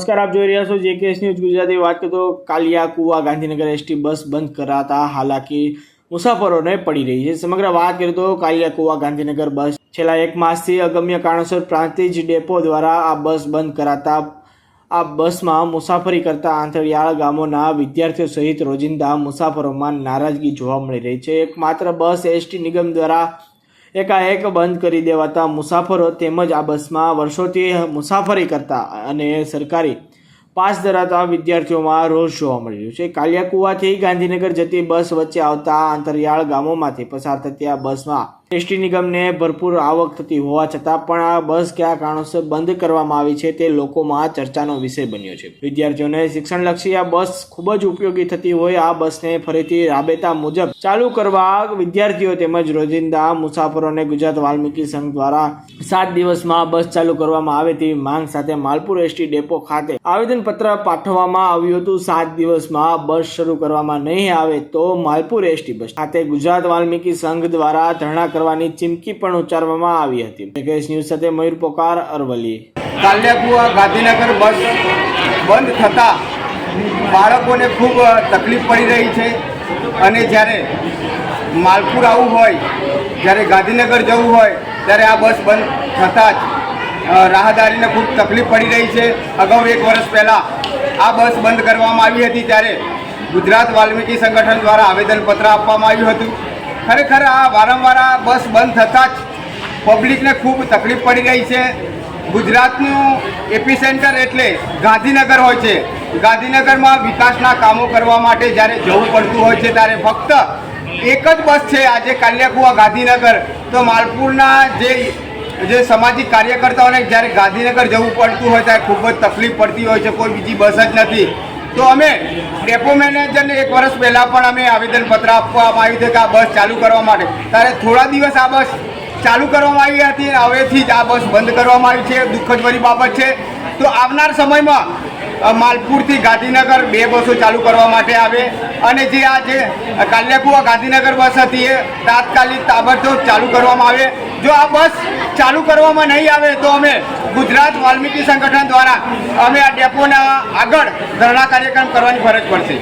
નમસ્કાર, આપ જોઈ રહ્યા છો જેકેએસ ન્યૂઝ ગુજરાતી। વાત કરીએ તો કાલિયા કુવા ગાંધીનગર એસટી બસ બંધ કરાતા હાલાકી મુસાફરોને પડી રહી છે। સમગ્ર વાત કરીએ તો કાલિયા કુવા ગાંધીનગર બસ છેલ્લા એક માસથી અગમ્ય કારણોસર પ્રાંતિજ ડેપો દ્વારા આ બસ બંધ કરાતા આ બસમાં મુસાફરી કરતા આંતરિયાળ ગામોના વિદ્યાર્થીઓ સહિત રોજિંદા મુસાફરોમાં નારાજગી જોવા મળી રહી છે। એકમાત્ર બસ એસટી નિગમ દ્વારા એકાએક બંધ કરી દેવાતા મુસાફરો તેમજ આ બસમાં વર્ષોથી મુસાફરી કરતા અને સરકારી પાસ ધરાવતા વિદ્યાર્થીઓમાં રોષ જોવા મળી રહ્યો છે। કાલિયા કુવાથી ગાંધીનગર જતી બસ વચ્ચે આવતા આંતરિયાળ ગામોમાંથી પસાર થતી આ બસમાં એસટી નિગમને ભરપૂર આવક થતી હોવા છતાં પણ આ બસ કયા કારણોસર બંધ કરવામાં આવી છે તે લોકોમાં ચર્ચાનો વિષય બન્યો છે। વિદ્યાર્થીઓને શિક્ષણલક્ષી આ બસ ખૂબ જ ઉપયોગી થતી હોય આ બસને ફરીથી રાબેતા મુજબ ચાલુ કરવા વિદ્યાર્થીઓ તેમજ રોજિંદા મુસાફરોને ગુજરાત વાલ્મીકી સંઘ દ્વારા 7 દિવસમાં બસ ચાલુ કરવામાં આવે તેવી માંગ સાથે માલપુર એસટી ડેપો ખાતે આવેદનપત્ર પાઠવવામાં આવ્યું હતું। 7 દિવસમાં બસ શરૂ કરવામાં નહીં આવે તો માલપુર એસટી બસ ખાતે ગુજરાત વાલ્મીકી સંઘ દ્વારા ધરણા કરવાની ચીમકી પણ ઉચ્ચારવામાં આવી હતી। જેકેએસ ન્યૂઝ સાથે મયુર પોકાર, અરવલ્લી। કાલિયા કુવા ગાંધીનગર બસ બંધ થતાં બાળકોને ખૂબ તકલીફ પડી રહી છે અને જ્યારે માલપુર આવવું હોય, જ્યારે ગાંધીનગર જવું હોય ત્યારે આ બસ બંધ થતાં જ રાહદારીને ખૂબ તકલીફ પડી રહી છે। અગાઉ 1 વર્ષ પહેલાં આ બસ બંધ કરવામાં આવી હતી ત્યારે ગુજરાત વાલ્મીકી સંગઠન દ્વારા આવેદનપત્ર આપવામાં આવ્યું હતું। ખરેખર આ વારંવાર આ બસ બંધ થતાં જ પબ્લિકને ખૂબ તકલીફ પડી રહી છે। ગુજરાતનું એપિસેન્ટર એટલે ગાંધીનગર હોય છે। ગાંધીનગરમાં વિકાસના કામો કરવા માટે જ્યારે જવું પડતું હોય છે ત્યારે ફક્ત એક જ બસ છે આજે કાલિયા કુવા ગાંધીનગર। તો માલપુરના જે સામાજિક કાર્યકર્તાઓને જ્યારે ગાંધીનગર જવું પડતું હોય ત્યારે ખૂબ જ તકલીફ પડતી હોય છે, કોઈ બીજી બસ જ નથી। તો અમે ડેપો મેનેજરને 1 વર્ષ પહેલાં પણ અમે આવેદનપત્ર આપવામાં આવ્યું છે કે આ બસ ચાલુ કરવા માટે, ત્યારે થોડા દિવસ આ બસ ચાલુ કરવામાં આવી હતી અને હવેથી જ આ બસ બંધ કરવામાં આવી છે। દુઃખદભરી બાબત છે। તો આવનાર સમયમાં માલપુરથી ગાંધીનગર 2 બસો ચાલુ કરવા માટે આવે અને જે આ જે કાલિયા કુવા ગાંધીનગર બસ હતી એ તાત્કાલિક તાબડતોબ ચાલુ કરવામાં આવે। જો આ બસ ચાલુ કરવામાં નહીં આવે તો અમે ગુજરાત વાલ્મીકી સંગઠન દ્વારા અમે આ ડેપોના આગળ ધરણા કાર્યક્રમ કરવાની ફરજ પડશે।